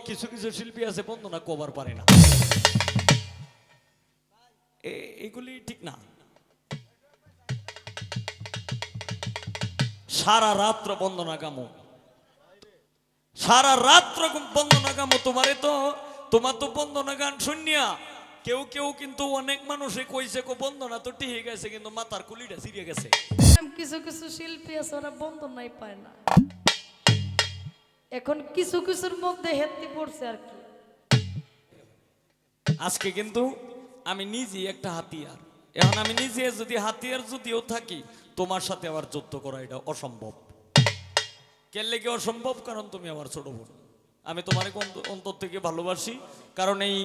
কিছু কিছু শিল্পী আছে বন্দনা কভার পারে না, এগুলি ঠিক না। সারা রাত্র বন্দনা গামো, সারা রাত্র বন্দনা গামো। তোমার তো বন্দনা গান শুনিয়া কেউ কেউ কিন্তু অনেক মানুষে কইছে কো বন্দনা তো টিকে গেছে, কিন্তু মাথার কুলিটা ছিঁড়ে গেছে। কিছু কিছু শিল্পী আছে ওরা বন্দনাই পায় না, এখন কিছু কিছুর মধ্যে হেত্তি পড়ছে আর কি। আজকে কিন্তু আমি নিজে একটা হাতিয়ার, এখন আমি নিজে যদি হাতিয়ার যদিও থাকি, তোমার সাথে আবার যুদ্ধ করা এটা অসম্ভব। কেলে কি অসম্ভব? কারণ তুমি আমার ছোট বোন, আমি তোমার অন্তর থেকে ভালোবাসি। কারণ এই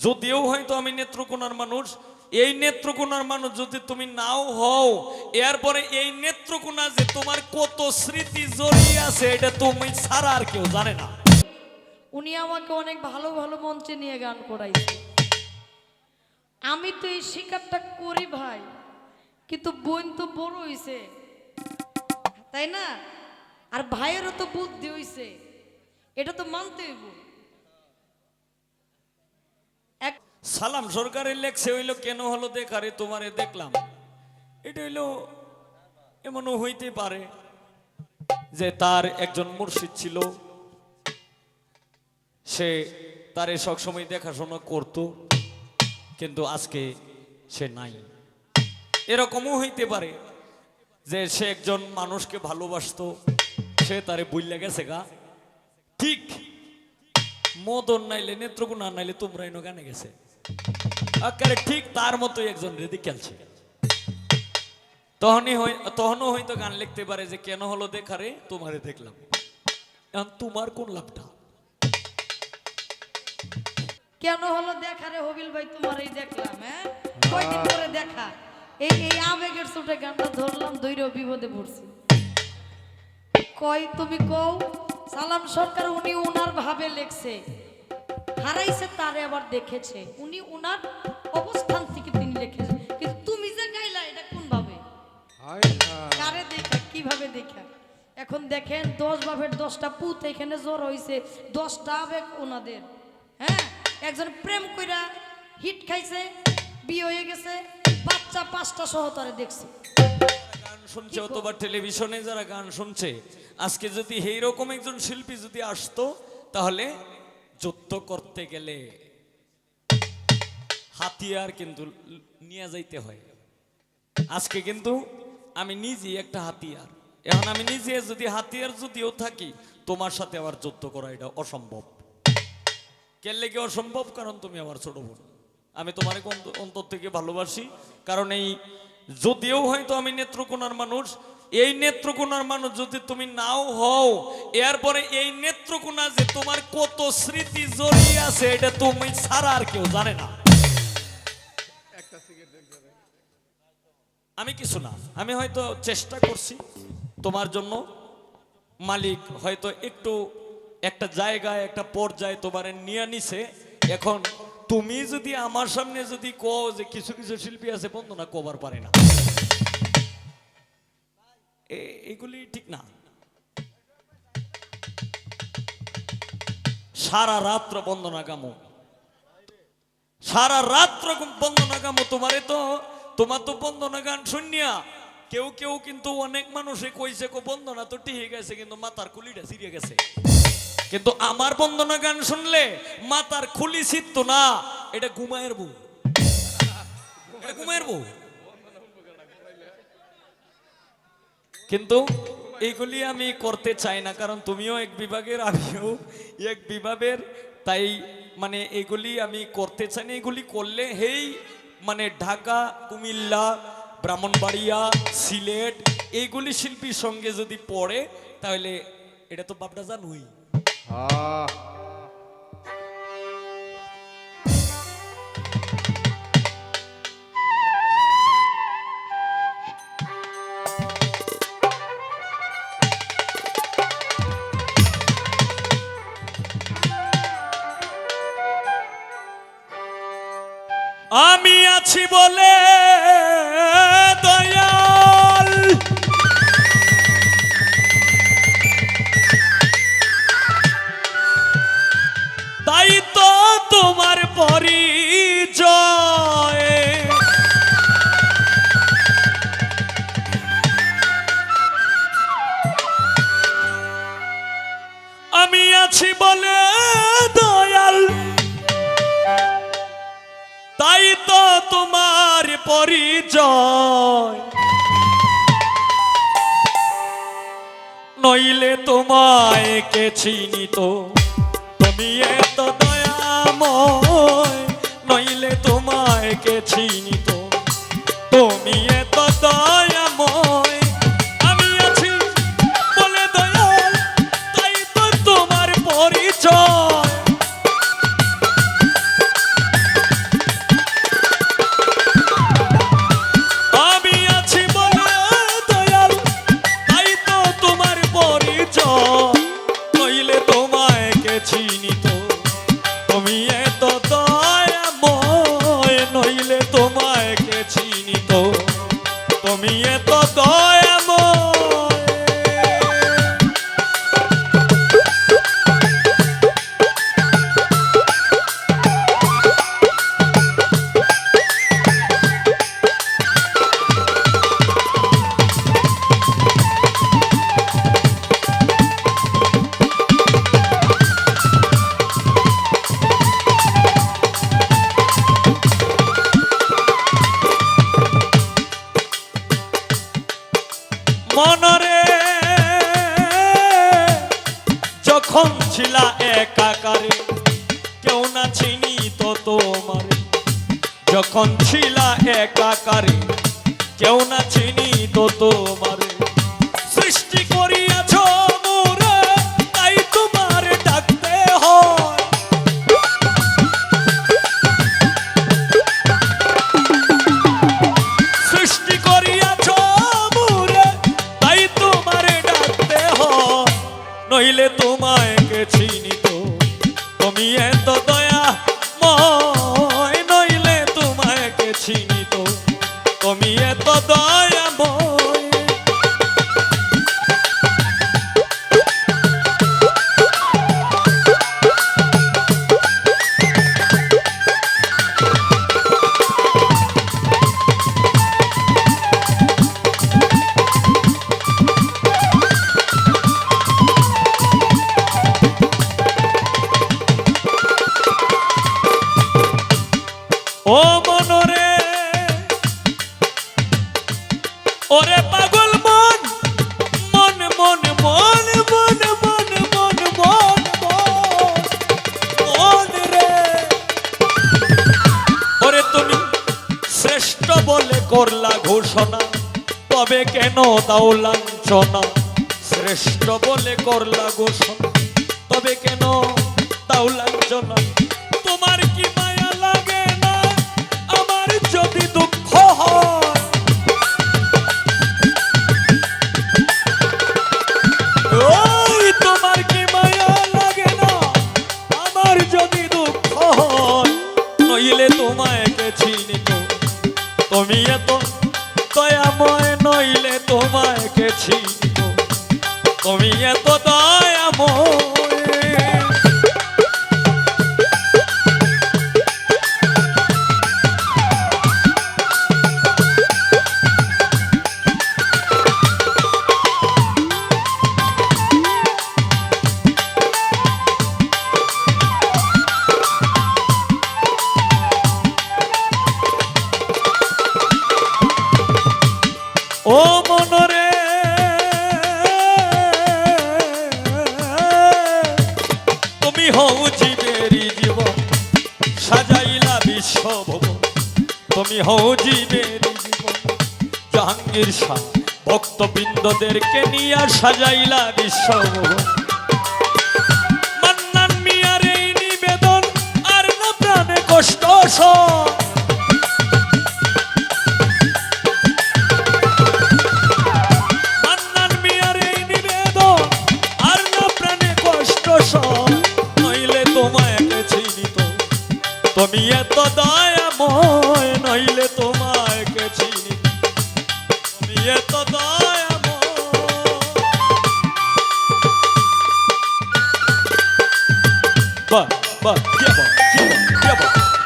যদিও হয়তো আমি নেত্রকোনার মানুষ, এই নেত্রকোনার মানুষ যদি তুমি নাও হও, এরপরে এই নেত্রকোনা যে তোমার কত স্মৃতি জড়িয়ে আছে এটা তুমি ছাড়া আর কেউ জানে না। উনি আমাকে অনেক ভালো ভালো মঞ্চে নিয়ে গান করাইছে, আমি তো এই শিকারটা করি ভাই, কিন্তু বোন তো বড় হইছে তাই না, আর ভাইয়েরও তো বুদ্ধি হইছে, এটা তো মানতে হইব। সালাম সরকারের লেখছে হইলো কেন হলো দেখারে তোমারে দেখলাম, এটা হইলো এমনও হইতে পারে যে তার একজন মুর্শিদ ছিল, সে তারে সবসময় দেখাশোনা করত, কিন্তু আজকে সে নাই। এরকমও হইতে পারে যে সে একজন মানুষকে ভালোবাসতো, সে তারে বইলা গেছে গা। ঠিক মদন নাইলে নেত্রকোনা নাইলে তোমরা এনো গানে গেছে আকারে, ঠিক তার মতোই একজন রেদি খেলছে। তখনও হয়তো গান লিখতে পারে যে কেন হলো দেখারে তোমারে দেখলাম। এখন তোমার কোন লাভটা? কেন হলো দেখা রে হবিল ভাই, তোমার এই দেখলাম, হ্যাঁ কয়দিন পরে দেখা, এই এই আবেগের চোটে গানটা ধরলাম, দৈরেও বিপদে পড়ছি। কয় তুমি কও সালাম সরকার উনি উনার ভাবে লেখছে, হারাইছে তারে আবার দেখেছে, উনি উনার অবস্থান থেকে তিনি লিখেছে, কিন্তু তুমি যে গাইলা এটা কোন ভাবে, কারে দেখা, কিভাবে দেখা? এখন দেখেন 10 বাপের 10টা পুত এখানে জোর হইছে, 10টা আবেগ ওনাদের। হ্যাঁ, একজন প্রেম কইরা হিট খাইছে, বিয়ে হয়ে গেছে, বাচ্চা 5টা সহতারে দেখছে, গান শুনছে অথবা টেলিভিশনে যারা গান শুনছে, আজকে যদি এইরকম একজন শিল্পী যদি আসতো, তাহলে যুদ্ধ করতে গেলে হাতিয়ার কিন্তু নিয়ে যাইতে হয়। আজকে কিন্তু আমি নিজে একটা হাতিয়ার, এখন আমি নিজে যদি হাতিয়ার যদিও থাকি, তোমার সাথে আবার যুদ্ধ করা এটা অসম্ভব। কেলে কি অসম্ভব? কারণ তুমি আমার ছোট বোন, আমি তোমার অন্তর থেকে ভালোবাসি। কারণ এই যদিও হয়তো আমি নেত্রকোনার মানুষ, এই নেত্রকোনার মানুষ যদি তুমি নাও হও, এরপরে এই নেত্রকোনা যে তোমার কত স্মৃতি জড়িয়ে আছে এটা তুমি ছাড়া আর কেউ জানে না। আমি কিছু না, আমি হয়তো চেষ্টা করছি তোমার জন্য, মালিক হয়তো একটু একটা জায়গায় একটা পর্যায়ে তোমার নিয়ে নিছে। এখন তুমি যদি আমার সামনে যদি কও যে কিছু কিছু শিল্পী আছে বন্দনা কভার পারে না, এগুলি ঠিক না। সারা রাত্র বন্দনা গামো, সারা রাত্র বন্দনা গামো। তোমার তো বন্দনা গান শুনিয়া কেউ কেউ কিন্তু অনেক মানুষে কইছে কো বন্দনা তো টিকে গেছে, কিন্তু মাথার কুলিটা ছিঁড়ে গেছে। কিন্তু আমার বন্দনা গান শুনলে মাথার খুলি ছিঁড়তো না, এটা ঘুমায়ের বউ, এটা ঘুমায়ের বউ। কিন্তু এইগুলি আমি করতে চাই না, কারণ তুমিও এক বিভাগের, আমিও এক বিভাগের, তাই মানে এগুলি আমি করতে চাই না। এগুলি করলে হেই মানে ঢাকা, কুমিল্লা, ব্রাহ্মণবাড়িয়া, সিলেট এইগুলি শিল্পীর সঙ্গে যদি পড়ে, তাহলে এটা তো বাপটা জানুই। আমি আছি বলে দয়াল, পরিচয় আমি আছি বলে দয়াল তাই তো তোমার পরিচয় নইলে তোমায় কে চিনিত তুমি এত দয়াময় নইলে তোমায় কে চিনিত তুমি এত দয়াময় আমি আছি বলে দয়াল তাই তো তোমার পরিচয় আমি আছি বলে দয়াল তাই তো তোমার পরিচয় নইলে তোমায় কে চিনিত তুমি এত দয়াময় নইলে তোমায় কে চিনিত তুমি এত দয়াময় মনরে যখন ছিলা একাকারে কেউ না চিনি তো তোমারে যখন ছিলা একাকারে কেউ না চিনি তো তোমারে সৃষ্টি করিয়াছ মোরে তাই তোমারে ডাকতে হয় সৃষ্টি করিয়াছ তাই তোমারে ডাকতে হয় নইলে তোমায় কে চিনিত তুমি এত দয়াময় নইলে তোমায় কে চিনিত তুমি এত দয়াময় ও মনরে ওরে পাগল মন মন মন মন মন মন মন মন মন রে ওরে তুমি শ্রেষ্ঠ বলে করলা ঘোষণা তবে কেন দাও লাঞ্ছনা শ্রেষ্ঠ বলে করলা ঘোষণা তবে কেন দাও লাঞ্ছনা তোমার কি মায়া লাগে না আমার যদি দুঃখ হয় ওই তোমার কি মায়া লাগে না আমার যদি দুঃখ হয় নইলে তোমায় কে চিনিত তুমি এত দয়াময় নইলে তোমায় কে চিনিত তুমি এত দয়াময় ও মনরে তুমি হও জীবেরই জীবন সাজাইলা বিশ্ব ভুবন তুমি হও জীবেরই জীবন জাহাঙ্গীর শাহ ভক্তবৃন্দদেরকে নিয়ে সাজাইলা বিশ্ব ভুবন মান্নান মিয়ার এই নিবেদন আর না প্রাণে কষ্ট সয় নইলে তোমায় কে চিনিত তুমি এত দয়াময় নইলে তোমায় কে চিনিত তুমি এত দয়াময় বাহ বাহ কি বাহ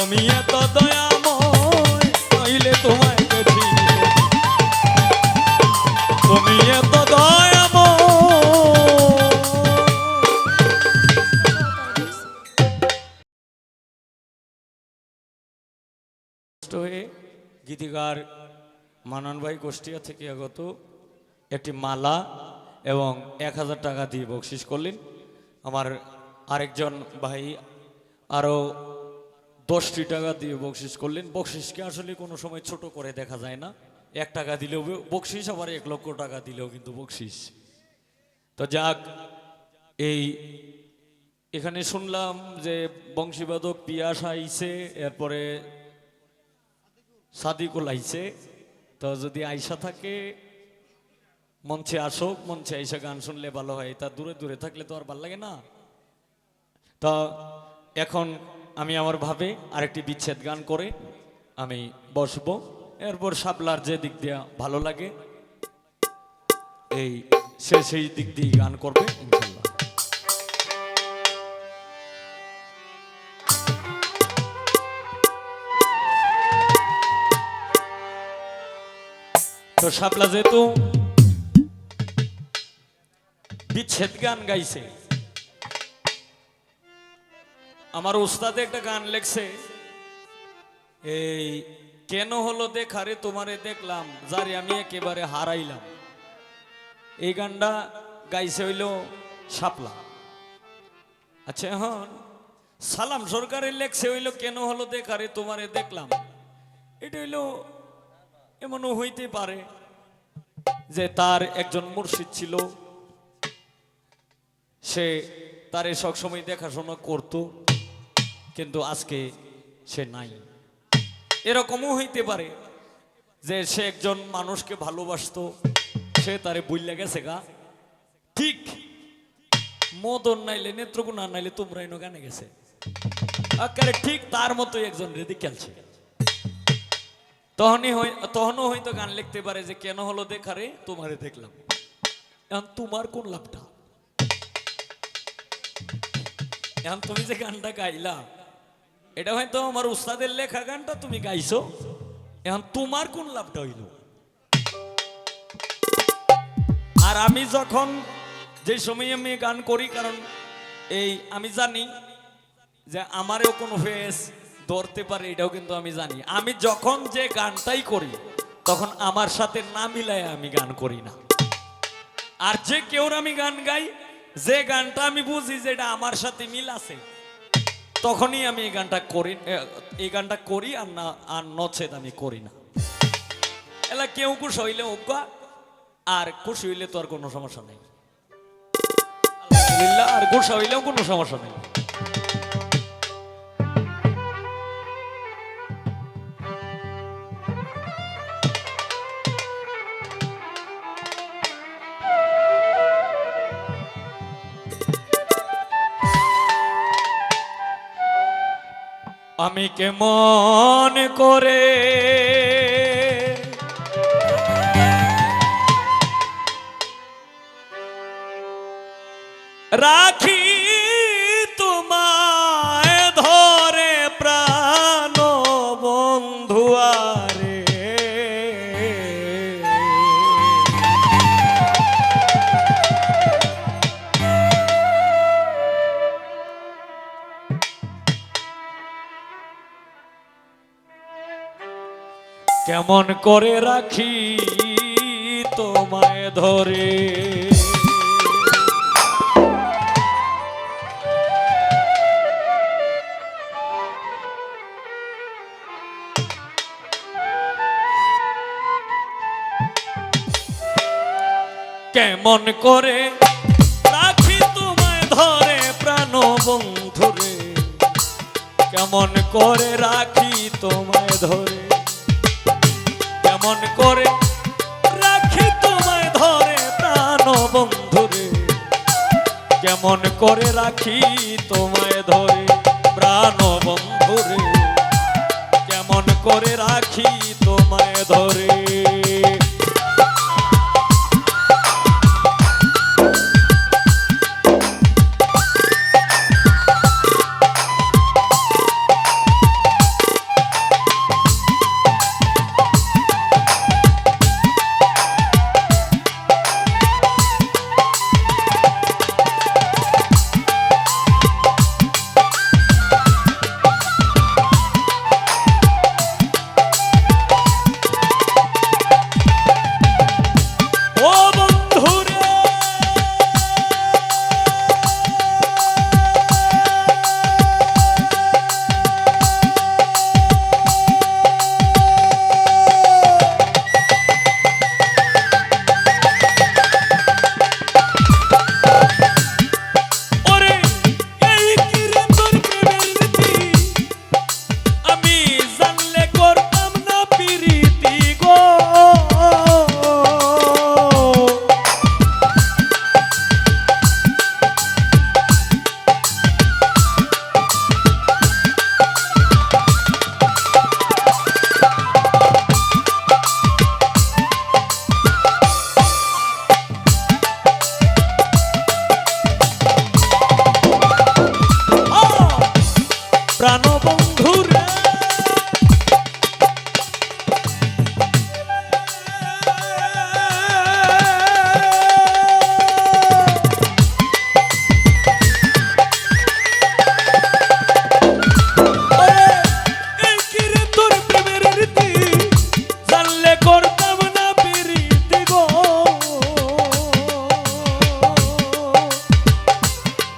তুমি এত দয়াময় নইলে তোমায় কে চিনিত তুমি এত দয়াময় হয়ে গীতিকার মানন ভাই কুষ্টিয়া থেকে আগত একটি মালা এবং 1000 টাকা দিয়ে বকশিস করলেন। আমার আরেকজন ভাই আরও 10টি টাকা দিয়ে বকশিস করলেন। বকশিসকে আসলে কোনো সময় ছোট করে দেখা যায় না, 1 টাকা দিলেও বকশিস, আবার 1 লক্ষ টাকা দিলেও কিন্তু বকশিস। তো যাক, এখানে শুনলাম যে বংশীবাদক পিয়াস আইছে, এরপরে সাদিকুল আইছে। তো যদি আইসা থাকে মঞ্চে আসুক, মঞ্চে আইসা গান শুনলে ভালো হয়, তা দূরে দূরে থাকলে তো আর ভালো লাগে না। তা এখন আমি আমার ভাবে আরেকটি বিচ্ছেদ গান করে আমি বসবো, এরপর শাপলার যে দিক দিয়ে ভালো লাগে সেই দিক দিয়ে গান করবে ইনশাল্লাহ। তো শাপলা যেহেতু বিচ্ছেদ গান গাইছে, আমার উস্তাদে একটা গান লেখছে, কেন হলো দেখারে তোমারে দেখলাম যারে আমি একেবারে হারাইলাম। এই গানটা গাইছে হইল শাপলা। আচ্ছা, এখন সালাম সরকারের লেখছে হইল কেন হলো দেখারে তোমারে দেখলাম। এটা হইল এমনও হইতে পারে যে তার একজন মুর্শিদ ছিল, সে তারে সবসময় দেখাশোনা করত, কিন্তু আজকে সে নাই। এরকমও হইতে পারে যে সে একজন মানুষকে ভালোবাসতো, সে তারে বইলা গেছে গা। ঠিক মদন নাইলে নেত্রকোনা নাইলে তোমরা এনো গানে গেছে, আকারে ঠিক তার মতোই একজন রেদি খেলছে। তখনও হয়তো গান লিখতে পারে যে কেন হলো দেখারে তোমারে দেখলাম। এখন তোমার কোন লাভটা? এখন তুমি যে গানটা গাইলা, এটা হয়তো আমার উস্তাদের লেখা গানটা তুমি গাইছো, এখন তোমার কোন লাভটা হইল? আর আমি যখন যে সময় আমি গান করি, কারণ আমি জানি যে আমারও কোনো ফেস ধরতে পারে, এটাও কিন্তু আমি জানি। আমি যখন যে গানটাই করি তখন আমার সাথে না মিলায় আমি গান করি না। আর যে কেউর আমি গান গাই, যে গানটা আমি বুঝি যে এটা আমার সাথে মিল আছে, তখনই আমি এই গানটা করি আর না, আর নচেত আমি করি না। এলা কেউ খুশি হইলে অজ্ঞা, আর খুশি হইলে তো আর কোনো সমস্যা নেই, আলহামদুলিল্লাহ। আর খুশি হইলেও কোনো সমস্যা নেই। আমি কেমন করে রাখি তোমায় ধরে প্রাণ বন্ধুয়ারে, কেমন করে রাখি তোমায় ধরে। কেমন করে রাখি তোমায় ধরে প্রাণ বন্ধুরে, কেমন করে রাখি তোমায় ধরে, কেমন করে রাখি তোমায় ধরে প্রাণ বন্ধুরে, কেমন করে রাখি তোমায় ধরে প্রাণ বন্ধুরে, কেমন করে রাখি তোমায় ধরে।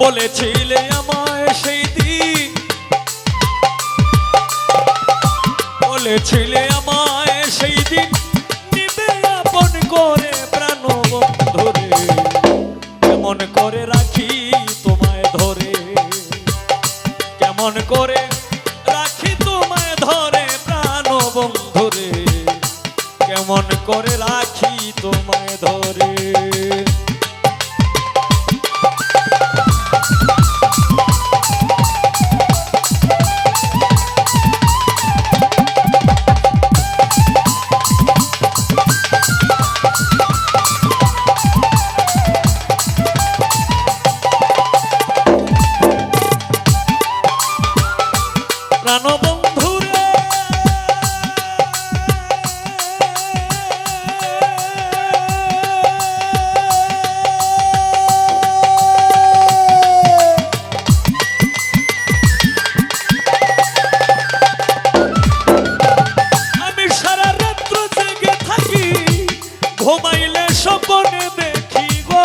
বলেছিলে আমায় সেই দিন, বলেছিলে আমায় সেই দিন নিবে আপন করে প্রাণ বন্ধুরে, কেমন করে রাখি তোমায় ধরে, কেমন করে রাখি তোমায় ধরে প্রাণ বন্ধুরে, কেমন করে রাখি তোমায় ধরে। প্রাণবন্ধুরে আমি সারা রাত্র জেগে থাকি, ঘুমাইলে স্বপ্নে দেখি গো,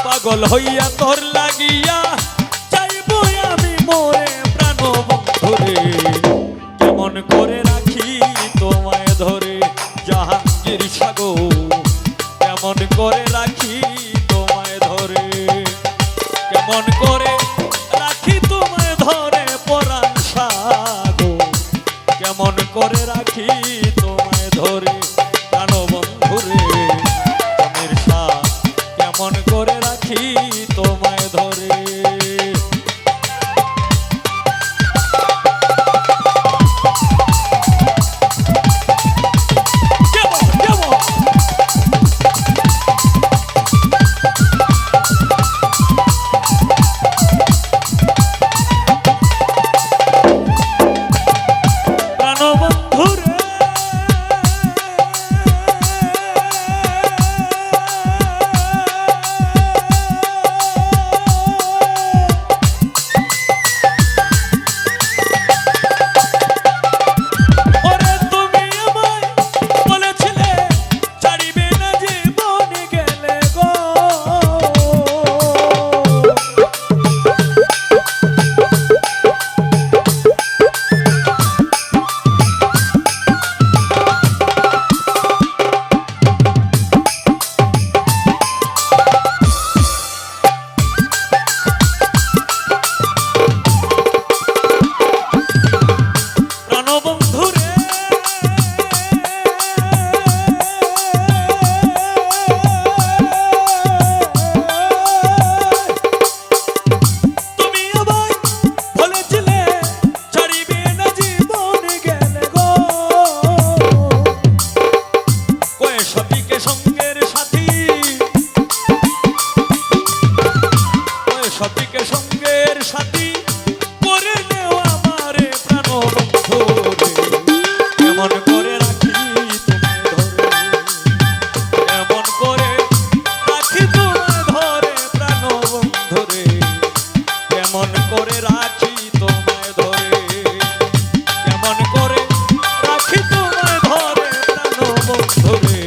পাগল হইয়া তোর লাগিয়া যাইব আমি মোরে প্রাণ বন্ধুরে, কেমন করে রাখি তোমায় ধরে জাহাঙ্গীর সাগর, কেমন করে রাখি তোমায় ধরে, কেমন করে রাখি তোমায় ধরে পরাণ সাগর, কেমন করে রাখি তোমায় ধরে প্রাণ বন্ধুরে, প্রাণের সাথ কেমন করে রাখি তোমায় ধরে। সতীকে সঙ্গের সাথী করে নেও আমারে প্রাণ বন্ধুরে, কেমন করে রাখি তোমায় ধরে, কেমন করে রাখি তোমায় ধরে প্রাণ বন্ধুরে, কেমন করে রাখি তোমায় ধরে, কেমন করে রাখি তোমায় ধরে প্রাণ বন্ধুরে,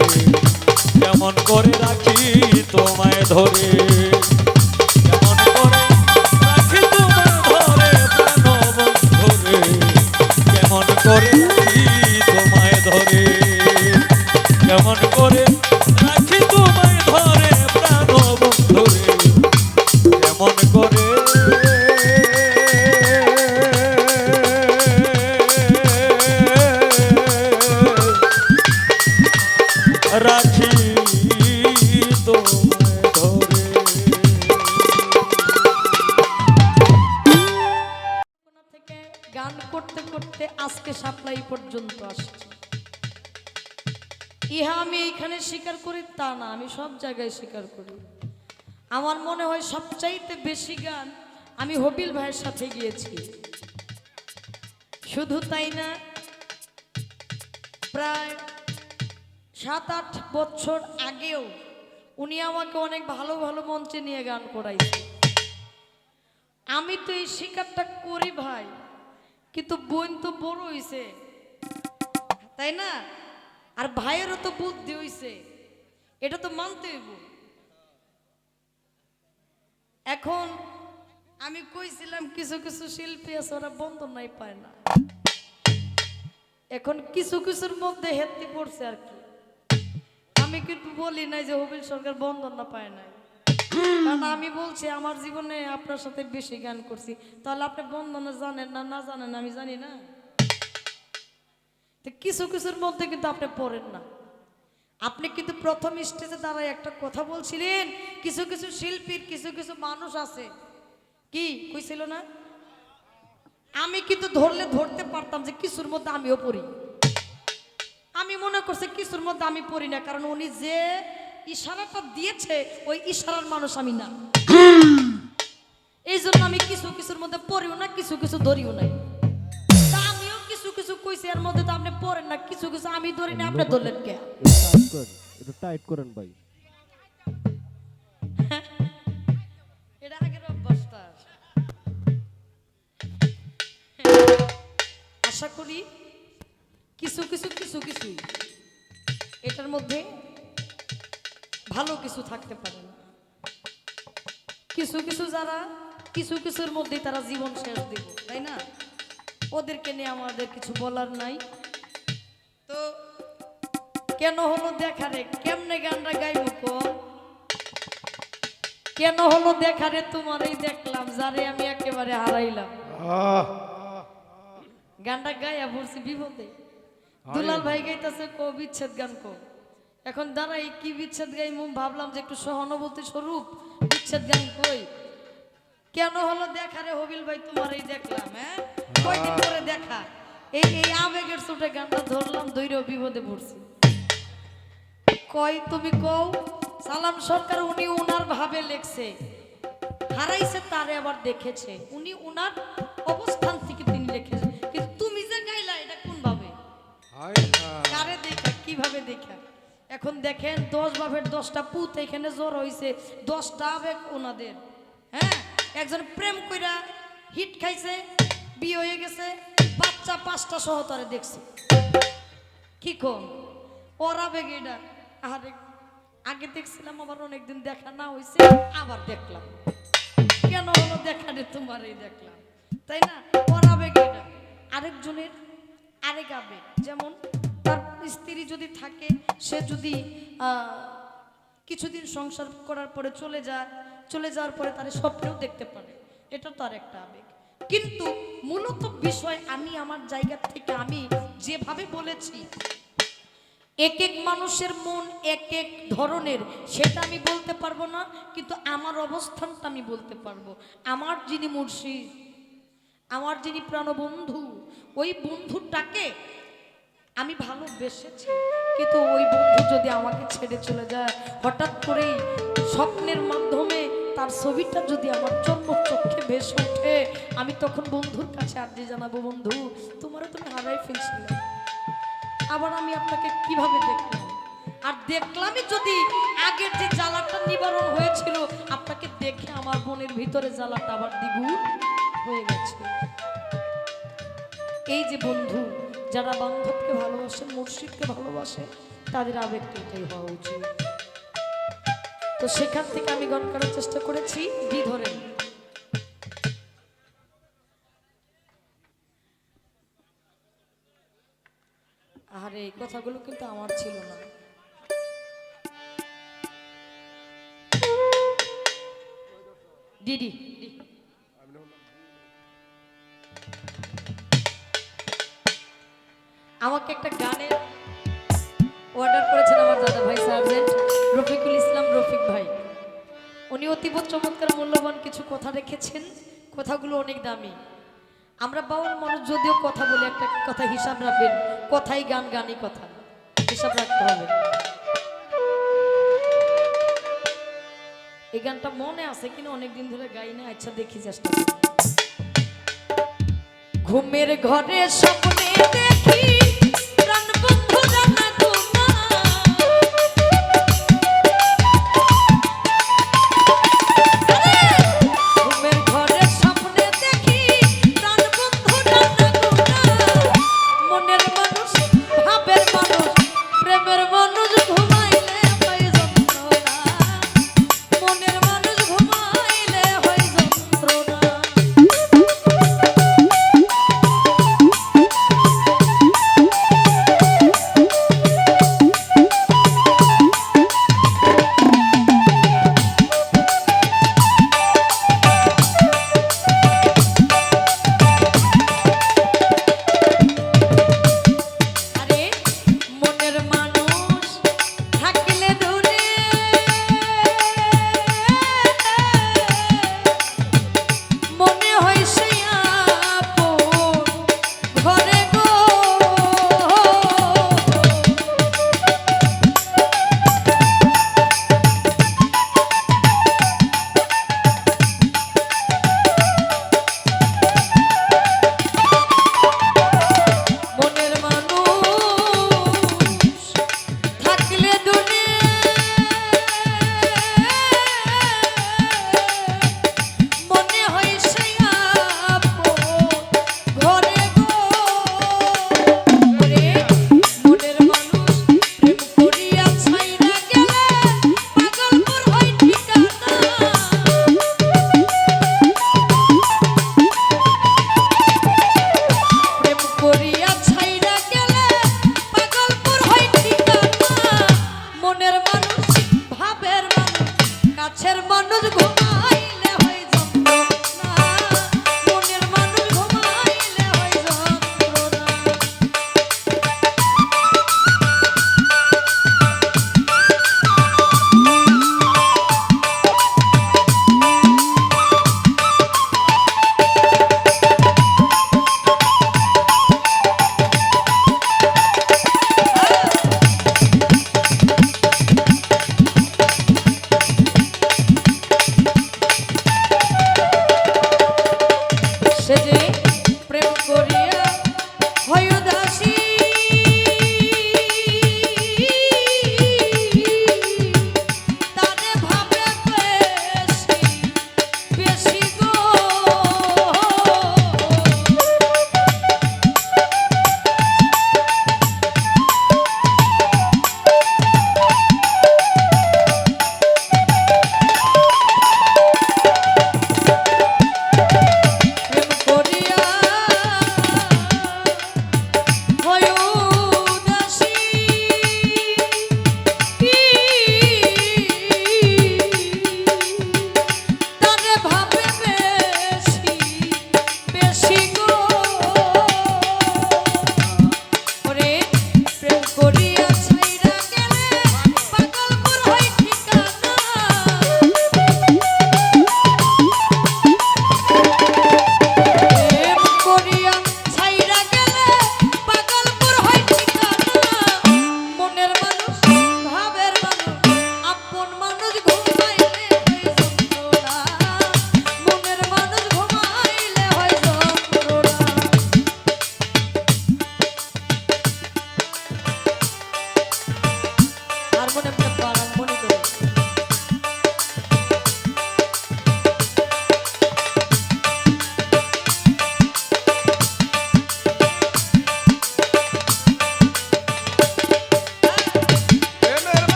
কেমন করে রাখি তোমায় ধরে, করে রাখি তোমায় ধরে, কেমন করে রাখি তোমায় ধরে প্রাণ বন্ধুরে, কেমন করে রাখি তোমায় ধরে। গান করতে করতে আজকে সাপ্লাই পর্যন্ত আসছে। ইহা আমি এইখানে স্বীকার করি তা না, আমি সব জায়গায় স্বীকার করি। আমার মনে হয় সবচাইতে বেশি গান আমি হবিল ভাইয়ের সাথে গিয়েছি। শুধু তাই না, প্রায় 7-8 বছর আগেও উনি আমাকে অনেক ভালো ভালো মঞ্চে নিয়ে গান করাইছে। আমি তো এই স্বীকারটা করি ভাই, কিন্তু বোন তো বড় হইছে, তাই না? আর ভাইয়েরও তো বুদ্ধি হইছে, এটা তো মানতে হইব। এখন আমি কইছিলাম কিছু কিছু শিল্পী আছে ওরা বন্দনাই পায় না, এখন কিছু কিছুর মধ্যে হেত্তি পড়ছে আর কি। আমি কিন্তু বলি নাই যে হবিল সরকার বন্দনা পায় নাই, কারণ আমি বলছি আমার জীবনে আপনার সাথে বেশি গান করছি। তাহলে আপনি বন্দনা জানেন না, না জানেন আমি জানি না। তো কিছু কিছুর মধ্যে কিন্তু আপনি পড়েন না। আপনি কিন্তু প্রথম স্টেজে দাঁড়ায় একটা কথা বলছিলেন, কিছু কিছু শিল্পীর কিছু কিছু মানুষ আছে, কি কইছিল না? আমি কিন্তু ধরলে ধরতে পারতাম যে কিছুর মধ্যে আমিও পড়ি। আমি মনে করছি কিছুর মধ্যে আমি পড়ি না, কারণ উনি যে ইশারাটা দিয়েছে ওই ইশারার মানুষ আমি না। এই জন্য আমি কিছু কিছুর মধ্যে পড়িও না, কিছু কিছু ধরিও নাই। তা আমিও কিছু কিছু কইছি, এর মধ্যে তো আপনি পড়েন না, কিছু কিছু আমি ধরি না, আপনি ধরলেন কে? একটু টাইট করেন ভাই। এটা আগের অভ্যাসটা। আশা করি কিছু কিছু কিছু কিছুই এটার মধ্যে ভালো কিছু থাকতে পারে না। কিছু কিছু যারা কিছু কিছুর মধ্যেই তারা জীবন শেষ দিব, তাই না? ওদেরকে নিয়ে আমাদের কিছু বলার নাই। তো কেন হলো দেখা রে, কেমনে গানটা গাইব কোন? কেন হলো দেখা রে তোমারই দেখলাম, যারে আমি একেবারে হারাইলাম। গানটা গাইয়া পড়ছি বিপদে। দুলাল ভাই গাইতেছে কো বিচ্ছেদ গান কো। এখন দাঁড়াই কি বিচ্ছেদ গাই, ভাবলাম যে একটু সহানুভূতি স্বরূপ বিচ্ছেদ গান কই। কেন হলো দেখা রে হবিল ভাই তোমারই দেখলাম, হ্যাঁ কয়দিন পরে দেখা। এই এই আবেগের চোটে গানটা ধরলাম, ধৈর্য বিপদে পড়ছি। কয় তুমি কও সালাম সরকার উনি উনার ভাবে লেখছে, হারাইছে তারে আবার দেখেছে, উনি উনার অবস্থান থেকে তিনি লিখেছে। কিন্তু তুমি যে গাইলা এটা কোন ভাবে, কারে দেখা, কিভাবে দেখা? এখন দেখেন 10 বাপের 10টা পুত এখানে জ্বর হইছে, 10টা আবেগ ওনাদের। হ্যাঁ, একজন প্রেম কইরা হিট খাইছে, বিয়ে হয়ে গেছে, বাচ্চা 5টা সহতরে দেখছে। কি কোন ওর আবেগ এটা? আরে আগে দেখছিলাম, আবার অনেকদিন দেখা না হইছে, আবার দেখলাম। কেন হলো দেখা রে তোমারই দেখলাম, তাই না? ওর আবেগ এটা। আরেকজনের আরেক আবেগ, যেমন তার স্ত্রী যদি থাকে, সে যদি কিছুদিন সংসার করার পরে চলে যাওয়ার পরে তার স্বপ্নেও দেখতে পারে, এটা তো আর একটা আবেগ। কিন্তু মূলত বিষয় আমি আমার জায়গা থেকে আমি যেভাবে বলেছি, এক এক মানুষের মন এক এক ধরনের, সেটা আমি বলতে পারবো না, কিন্তু আমার অবস্থানটা আমি বলতে পারবো। আমার যিনি মুর্শিদ, আমার যিনি প্রাণবন্ধু, ওই বন্ধুটাকে আমি ভালোবেসেছি। কিন্তু ওই বন্ধু যদি আমাকে ছেড়ে চলে যায়, হঠাৎ করেই স্বপ্নের মাধ্যমে তার ছবিটা যদি আমার চক্ষে ভেসে ওঠে, আমি তখন বন্ধুর কাছে আর্জি জানাবো, বন্ধু তোমারও তুমি হারাই ফেলছিলে, আবার আমি আপনাকে কিভাবে দেখলাম। আর দেখলামই যদি আগের যে জ্বালাটা নিবারণ হয়েছিল, আপনাকে দেখে আমার মনের ভিতরে জ্বালাটা আবার দ্বিগুণ হয়ে গেছে। এই যে বন্ধু, যারা বান্ধবকে ভালোবাসে, মুর্শিদকে ভালোবাসে, তাদের আবেগটা এটাই হওয়া উচিত। তো সেখান থেকে আমি গান করার চেষ্টা করেছি বি ধরে। আরে এই কথাগুলো কিন্তু আমার ছিল না। দিদি আমাকে একটা গানের অর্ডার করেছেন আমার দাদা ভাই সার্জেন্ট রফিকুল ইসলাম রফিক ভাই। উনি অতীব চমৎকার মূল্যবান কিছু কথা রেখেছেন, কথাগুলো অনেক দামি। আমরা বাউল মানুষ যদিও কথা বলে একটা কথা হিসাব রাখবেন, কথাই গান, গানই কথা, হিসাব রাখতে হবে। এই গানটা মনে আছে কিনা অনেকদিন ধরে গাই না, আচ্ছা দেখি চেষ্টা করি। ঘুমের ঘরে স্বপ্নে দেখি প্রাণ বন্ধু জানা ঘুমের ঘরে স্বপ্নে দেখি প্রাণ বন্ধু জানা মনের মানুষ ভাবের মানুষ প্রেমের মানুষ ঘুমাইলে হয় যন্ত্রণা, মনের মানুষ ঘুমাইলে হয় যন্ত্রণা।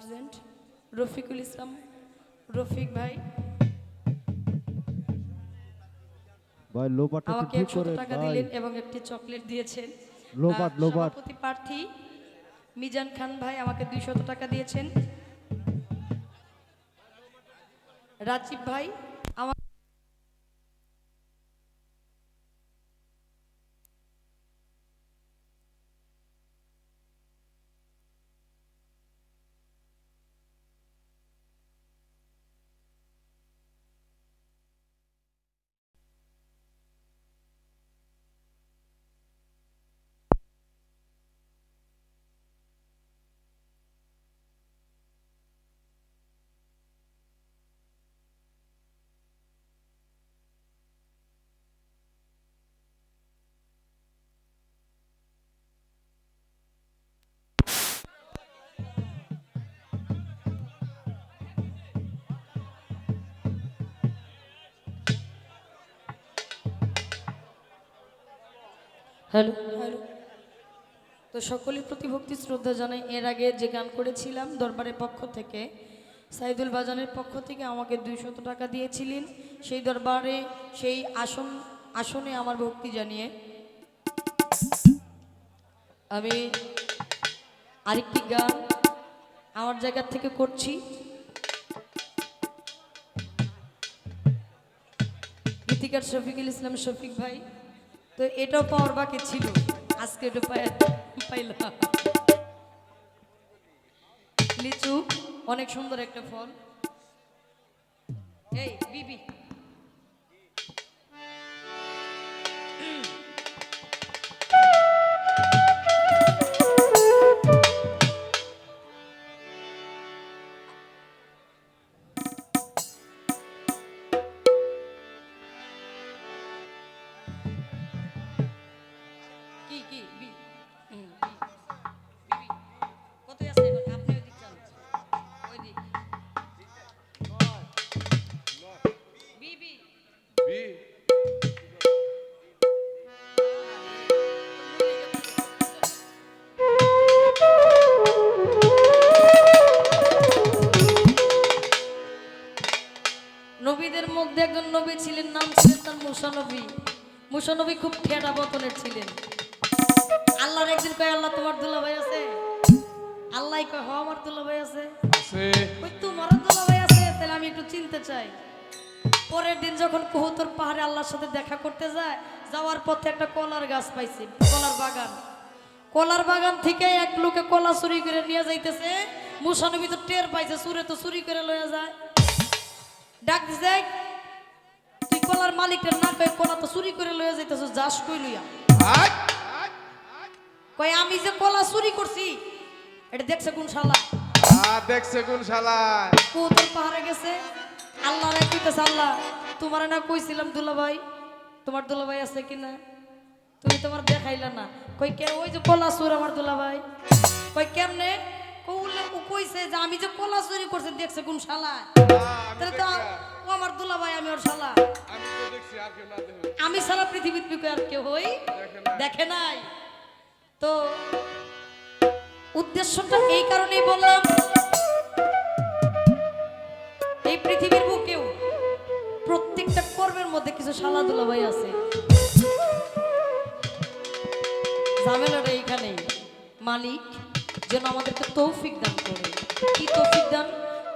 সার্জেন্ট রফিকুল ইসলাম রফিক ভাই ভাই লোবাটটা একটু আমাকে ঠিক 100 করেন টাকা ভাই। দিলেন এবং একটি চকলেট দিয়েছেন। লোবাট লোবাট সভাপতি প্রার্থী মিজান খান ভাই আমাকে 200 টাকা দিয়েছেন। রাজীব ভাই আমার হ্যালো হ্যালো তো সকলের প্রতি ভক্তি শ্রদ্ধা জানাই। এর আগে যে গান করেছিলাম দরবারের পক্ষ থেকে সাইদুল বাজানের পক্ষ থেকে আমাকে 200 টাকা দিয়েছিলেন। সেই দরবারে সেই আসনে আমার ভক্তি জানিয়ে আমি আরেকটি গান আমার জায়গা থেকে করছি। গীতিকার শফিকুল ইসলাম শফিক ভাই, তো এটাও পাওয়ার বাকি ছিল, আজকে এটা পাইলাম। লিচু অনেক সুন্দর একটা ফল। এই বিবি কি কি বি বিবি কত আছে এখন আপনি ওই দিক যান, ওই দিক বিবি নবীদের মধ্যে একজন নবী ছিলেন, নাম ছিলেন তার মুসা নবী। মুসা নবী খুব ঠেড়া বতনের ছিলেন। আল্লাহর একদিন কয়, আল্লাহ তোমার দুলাভাই আছে? আল্লাহ কয়, হ আমার দুলাভাই আছে। ওই তোমার দুলাভাই আছে, তাহলে আমি একটু চিনতে চাই। পরের দিন যখন কহুতর পাহাড়ে আল্লাহর সাথে দেখা করতে যায়, যাওয়ার পথে একটা কলার গাছ পাইছে, কলার বাগান। কলার বাগান থেকে এক লোকে কলা চুরি করে নিয়ে যাইতেছে। মুসা নবী তো টের পাইছে, চুরে তো চুরি করে লয়ে যায়। ডাক দিছে, তুই কলার মালিকের না কই কলা তো চুরি করে লয়ে যাইতেছ, যাস কই লইয়া? কই আমি যে কলা চুরি করছি এটা দেখছে কোন শালা? দেখছে কোন শালা? কৌতর পাহাড়ে গেছে, আল্লাহ রে কইতেছে, আল্লাহ তোমার না কইছিলাম দুলাভাই, তোমার দুলাভাই আছে কিনা, তুমি তোমার দেখাইলা না। কই কে? ওই যে কলা চোর আমার দুলাভাই। কই কেমনে? কৌলে ও কইছে যে আমি যে কলা চুরি করছে দেখছে কোন শালা? তাহলে তো ও আমার দুলাভাই, আমি ওর শালা। আমি তো দেখছি, আর কেউ না দেখে। আমি সারা পৃথিবীতে আর কেউ হই দেখে নাই। তো উদ্দেশ্যটা এই কারণেই বললাম, এই পৃথিবীর বুকেও প্রত্যেকটা কর্মের মধ্যে কিছু শালা দুলাভাই আছে। ঝামেলাটা এইখানেই, মালিক যেন আমাদেরকে তৌফিক দান করে। কি তৌফিক দান?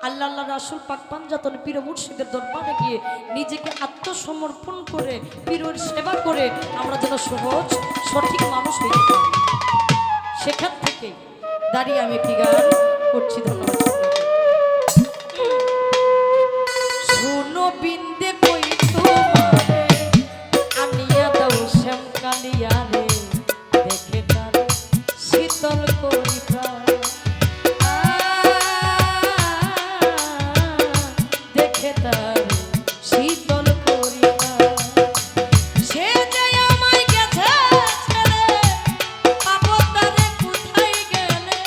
আল্লাহ আল্লাহ রাসূল পাক পাঞ্জাতন পীর মুর্শিদের দরবারে গিয়ে নিজেকে আত্মসমর্পণ করে পীরের সেবা করে আমরা যেন সহজ সঠিক মানুষ হইতে পারি। সেখান থেকে দাঁড়িয়ে আমি একটি গান করছি। ধন্যবাদ। শোনো বিন্দে কই তোমারে আনিয়া দাও শ্যাম কালিয়া রে, দেখে তার শীতল করি প্রাণ। দেখে তার শীতল করি প্রাণ। সে যে আমায় গেছে ছেড়ে, পাবো তারে কোথায় গেলে?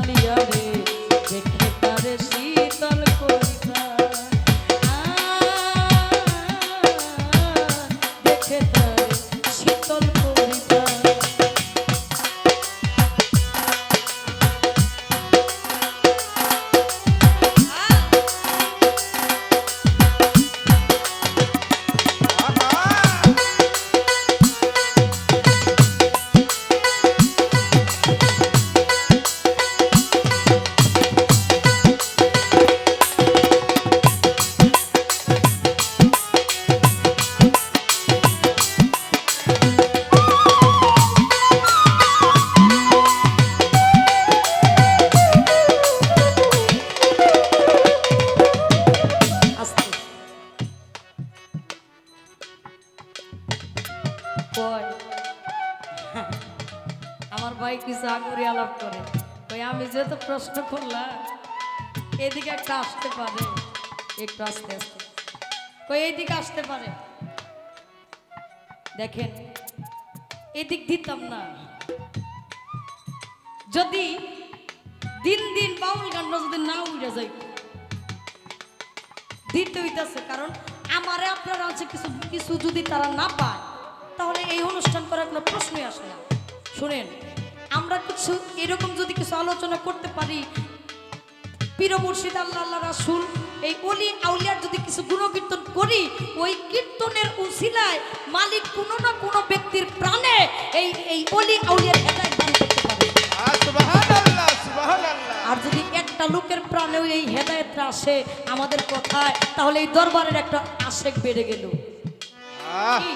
জ্বালিয়া রে দেখে তারে শীতল করিতা দেখে তারে শীতল করিতা আস্তে কয় আমার ভাই কিছু আগুরি আলাপ করে ওই আমি যেহেতু প্রশ্ন করলাম এদিকে একটা আসতে পারে একটু আস্তে আস্তে কই এইদিকে আসতে পারে দেখেন এদিক দিতাম না যদি দিন দিন বাউল গানটা যদি না উড়ে যাই দিতে হইতেছে কারণ আমারে আপনারা আছে কিছু কিছু যদি তারা না পায় তাহলে এই অনুষ্ঠান করার কোনো প্রশ্নই আসে না শুনেন আমরা কিছু এরকম যদি কিছু আলোচনা করতে পারি পীর মুর্শিদ আল্লাহ আল্লাহ রাসূল এই অলি আউলিয়ার যদি কিছু গুণকীর্তন করি ওই কীর্তনের উসিলায় মালিক কোনো না কোনো ব্যক্তির প্রাণে এই অলি আউলিয়ার হেদায়েত দান করতে পারে সুবহানাল্লাহ সুবহানাল্লাহ আর যদি একটা লোকের প্রাণেও এই হেদায়েতটা আসে আমাদের কথায় তাহলে এই দরবারের একটা আশেক বেড়ে গেল কি?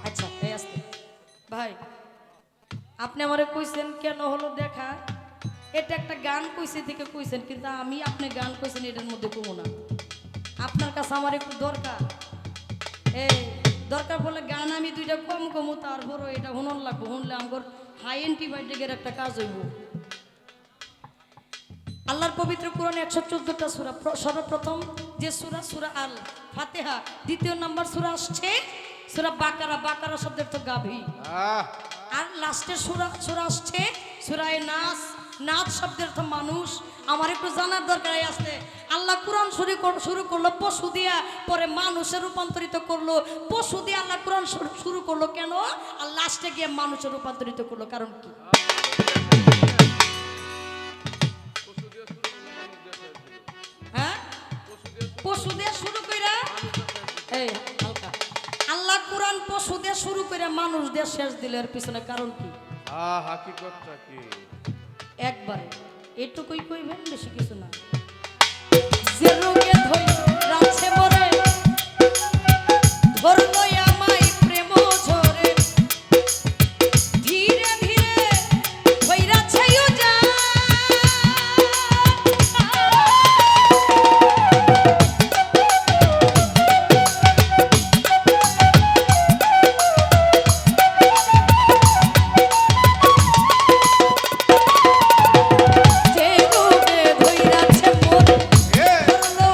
আচ্ছা এই আসতে ভাই আপনি আমারে কইছেন কেন হলো দেখা এটা একটা গান কইছে থেকে কইছেন কিন্তু আমি আপনি গান কইছেন এটার মধ্যে কমো না আপনার কাছে আমার একটু দরকার এই দরকার বলে গান আমি দুইটা কম কমু তারপর এটা হুনন লাগবো হুনলে আমার হাই অ্যান্টিবায়োটিকের একটা কাজ হইব আল্লাহর পবিত্র কোরআনে 114টা সূরা সর্বপ্রথম যে সূরা সূরা আল ফাতিহা দ্বিতীয় নাম্বার সূরা আসছে সূরা বাকারা বাকারা শব্দের তো গাভী আর লাস্টের সূরা আসছে সূরা নাস নাচ শব্দের তো মানুষ আমার একটু জানার দরকার আছে আল্লাহ কোরআন শুরু করলো পশু দিয়া পরে মানুষে রূপান্তরিত করলো পশু দিয়ে আল্লাহ কোরআন শুরু করলো কেন আর লাস্টে গিয়ে মানুষে রূপান্তরিত করলো কারণ কি হ্যাঁ পশু দিয়ে শুরু কইরা এই হালকা আল্লাহ কোরআন পশু দিয়ে শুরু করে মানুষ দিয়ে শেষ দিলে এর পিছনে কারণ কি হাকিকতটা কি একবারে এটুকুই কইবেন বেশি কিছু না যে রোগে ধই রাছে মরে ধরলো আমায় প্রেম ঝরে ধীরে ধীরে ধইরা ছাইও যা যে রোগে ধইরাছে মোর ধরলো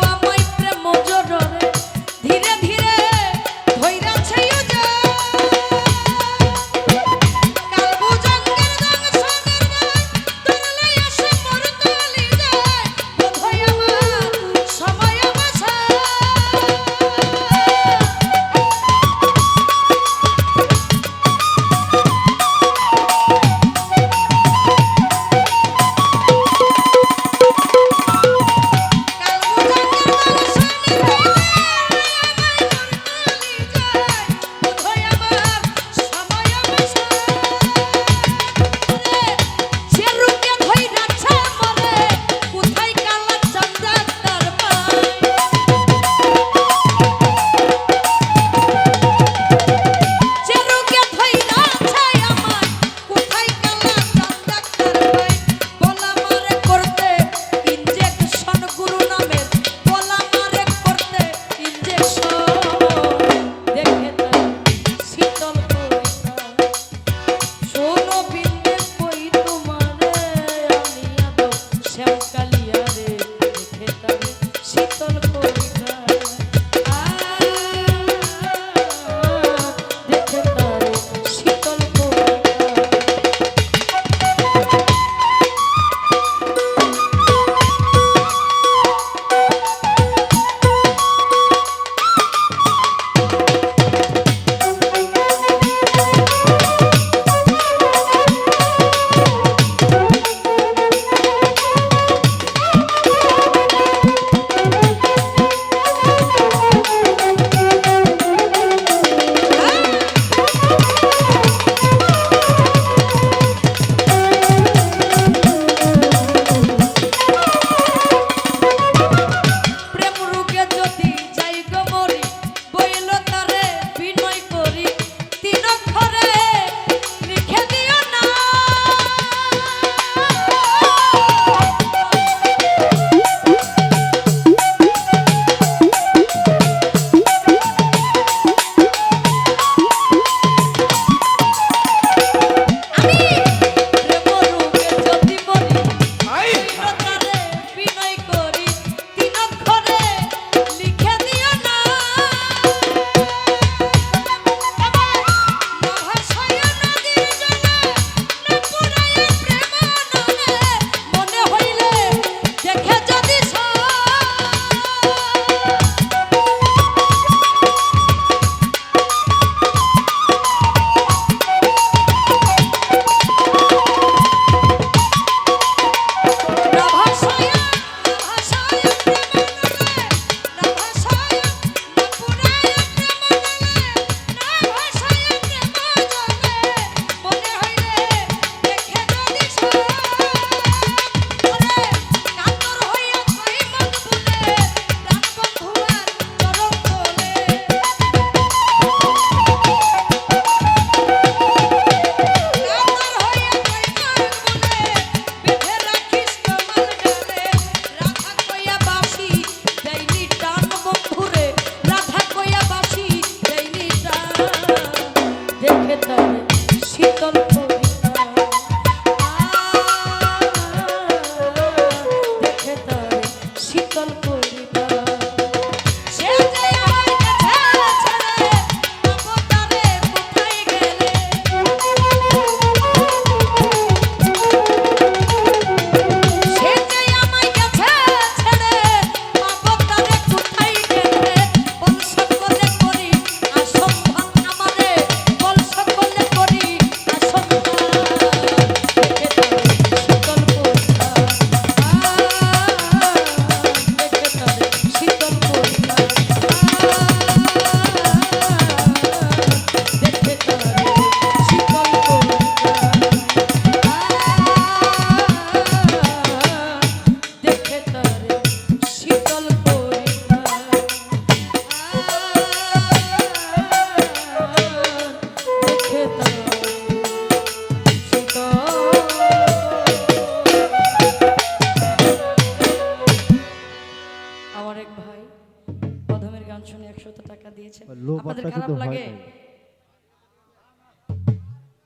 আপনাদের লোপাটটা খারাপ কিন্তু হয় লাগে? নাই।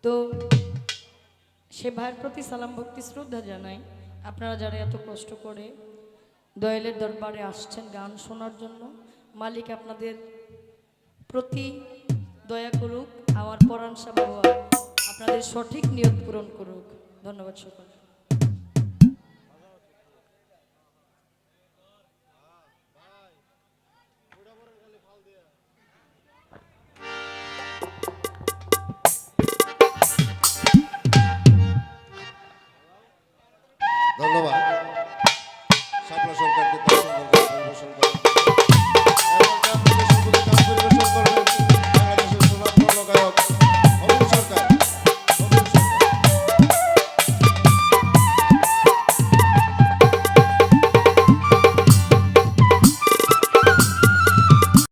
তো সে ভাইয়ের প্রতি সালাম ভক্তি শ্রদ্ধা জানাই। আপনারা যারা এত কষ্ট করে দয়ালের দরবারে আসছেন গান শোনার জন্য, মালিক আপনাদের প্রতি দয়া করুক, আমার পরাণ সাহেব আপনাদের সঠিক নিয়ত পূরণ করুক। ধন্যবাদ সকল।